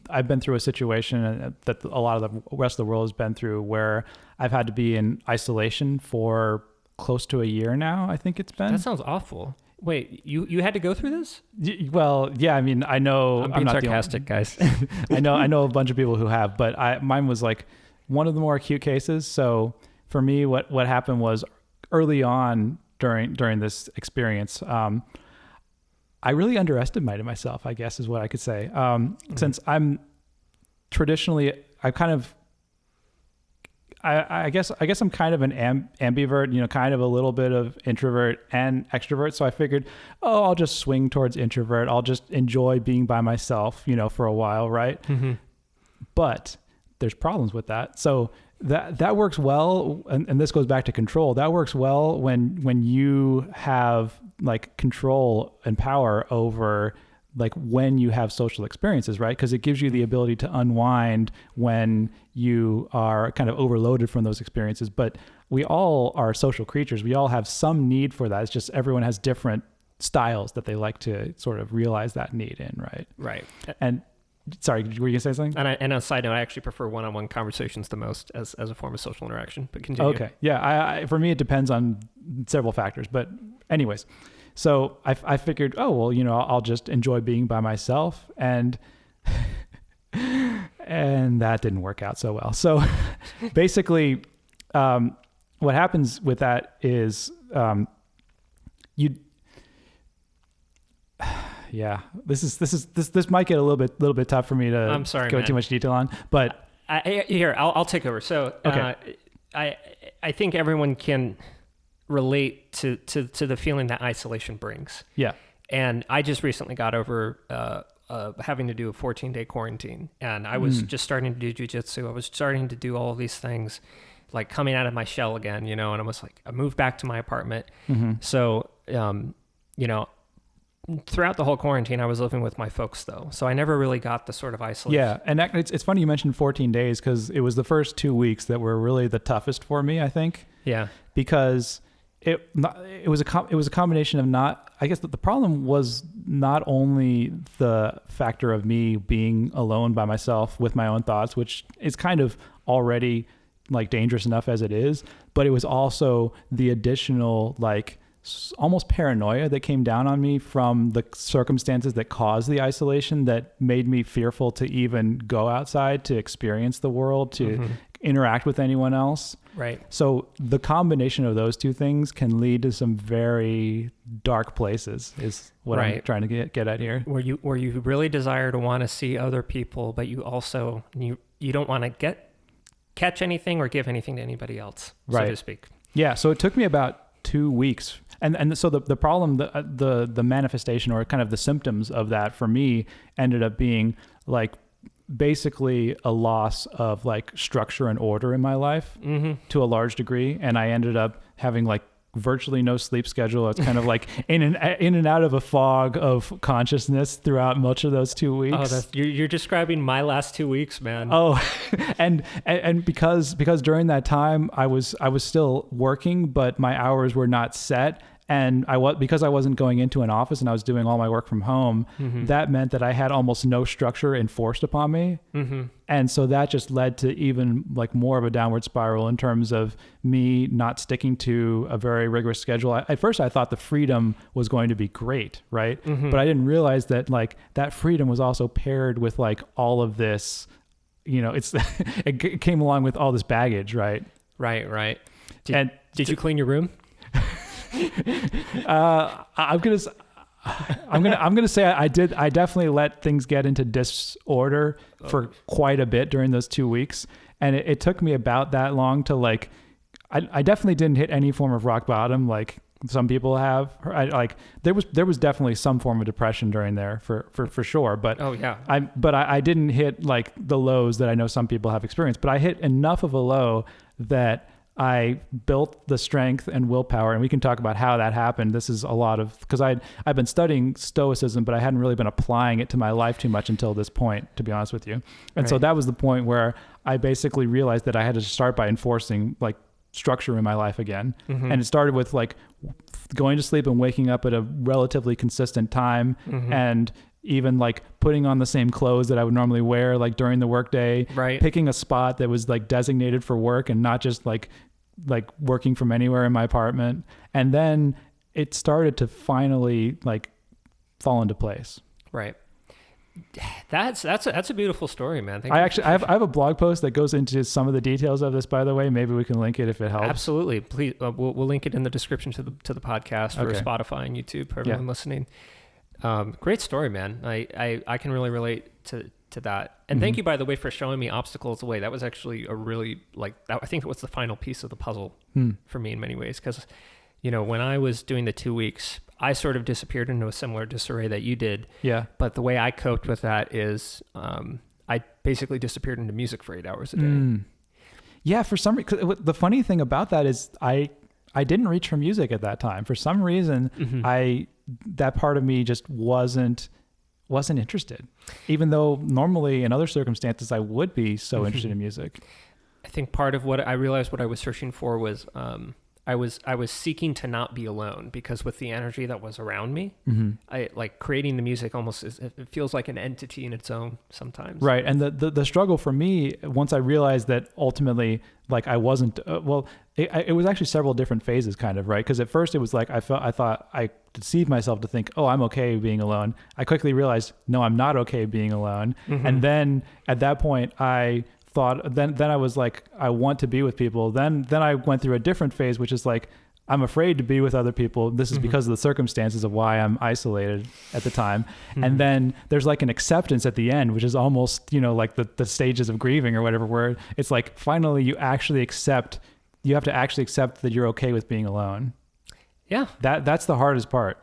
I've been through a situation that a lot of the rest of the world has been through, where I've had to be in isolation for close to a year now. I think it's been. That sounds awful. Wait, you had to go through this? Well, yeah. I mean, I know I'm being not sarcastic, guys. I know a bunch of people who have, but mine was like one of the more acute cases. So for me, what happened was early on during this experience, I really underestimated myself, I guess is what I could say. Since I'm traditionally, I guess I'm kind of an ambivert, kind of a little bit of introvert and extrovert. So I figured, I'll just swing towards introvert. I'll just enjoy being by myself, for a while, right? Mm-hmm. But there's problems with that. So that works well, and this goes back to control. That works well when you have like control and power over like when you have social experiences, right? Because it gives you the ability to unwind when you are kind of overloaded from those experiences. But we all are social creatures. We all have some need for that. It's just everyone has different styles that they like to sort of realize that need in, right? Right. And sorry, were you gonna say something? And on a side note, I actually prefer one-on-one conversations the most as a form of social interaction. But continue. Okay. Yeah. I for me, it depends on several factors. But anyways, so I figured, I'll just enjoy being by myself, and that didn't work out so well. So basically, what happens with that is this might get a little bit tough for me to I'm sorry, go man. too much detail on, but I'll take over. So okay. I think everyone can relate to the feeling that isolation brings. Yeah. And I just recently got over having to do a 14-day quarantine, and I was just starting to do jujitsu. I was starting to do all of these things, like coming out of my shell again, and I was like, I moved back to my apartment. Mm-hmm. So, throughout the whole quarantine, I was living with my folks though. So I never really got the sort of isolation. Yeah. And it's funny you mentioned 14 days because it was the first 2 weeks that were really the toughest for me, I think. Yeah. Because it was a combination of I guess the problem was not only the factor of me being alone by myself with my own thoughts, which is kind of already like dangerous enough as it is, but it was also the additional like almost paranoia that came down on me from the circumstances that caused the isolation that made me fearful to even go outside, to experience the world, to interact with anyone else. Right. So the combination of those two things can lead to some very dark places is what I'm trying to get at here. Where you really desire to want to see other people, but you also, you don't want to catch anything or give anything to anybody else, so to speak. Yeah. So it took me about 2 weeks. And so the problem, the manifestation or kind of the symptoms of that for me ended up being like basically a loss of like structure and order in my life to a large degree. And I ended up having like virtually no sleep schedule. It's kind of like in and out of a fog of consciousness throughout much of those 2 weeks. Oh, you're describing my last 2 weeks, man. Oh, and because during that time I was still working, but my hours were not set. And because I wasn't going into an office and I was doing all my work from home, that meant that I had almost no structure enforced upon me. And so that just led to even like more of a downward spiral in terms of me not sticking to a very rigorous schedule. At first I thought the freedom was going to be great, right? But I didn't realize that like that freedom was also paired with like all of this, it came along with all this baggage, right? Right. Did you clean your room? I'm gonna say I did. I definitely let things get into disorder for quite a bit during those 2 weeks, and it took me about that long to like. I definitely didn't hit any form of rock bottom like some people have. There was definitely some form of depression during there for sure. But I didn't hit like the lows that I know some people have experienced. But I hit enough of a low that I built the strength and willpower, and we can talk about how that happened. This is a lot of, because I've been studying Stoicism, but I hadn't really been applying it to my life too much until this point, to be honest with you. And so that was the point where I basically realized that I had to start by enforcing like structure in my life again. And it started with like going to sleep and waking up at a relatively consistent time and even like putting on the same clothes that I would normally wear like during the workday, Right. picking a spot that was like designated for work and not just like working from anywhere in my apartment. And then it started to finally like fall into place. Right. That's a beautiful story, man. Thank I you actually for I have a blog post that goes into some of the details of this, by the way. Maybe we can link it if it helps. Absolutely. Please, we'll link it in the description to the podcast for Okay. Spotify and YouTube for everyone listening. Great story, man. I can really relate to that. And thank you, by the way, for showing me obstacles away. That was actually a really I think it was the final piece of the puzzle for me in many ways. Because, when I was doing the 2 weeks, I sort of disappeared into a similar disarray that you did. Yeah. But the way I coped with that is I basically disappeared into music for 8 hours a day. Yeah, for some reason, the funny thing about that is I didn't reach for music at that time. For some reason, that part of me just wasn't interested, even though normally in other circumstances I would be so interested in music. I think part of what I realized what I was searching for was I was seeking to not be alone, because with the energy that was around me, I like creating the music almost it feels like an entity in its own sometimes. Right. And the struggle for me, once I realized that ultimately, like I wasn't, it was actually several different phases kind of, right? Because at first it was like, I thought I deceived myself to think, oh, I'm okay being alone. I quickly realized, no, I'm not okay being alone. And then at that point I thought, then I was like, I want to be with people. Then I went through a different phase, which is like, I'm afraid to be with other people. This is because of the circumstances of why I'm isolated at the time. And then there's like an acceptance at the end, which is almost, like the stages of grieving or whatever, where it's like, finally you have to actually accept that you're okay with being alone. Yeah. That's the hardest part.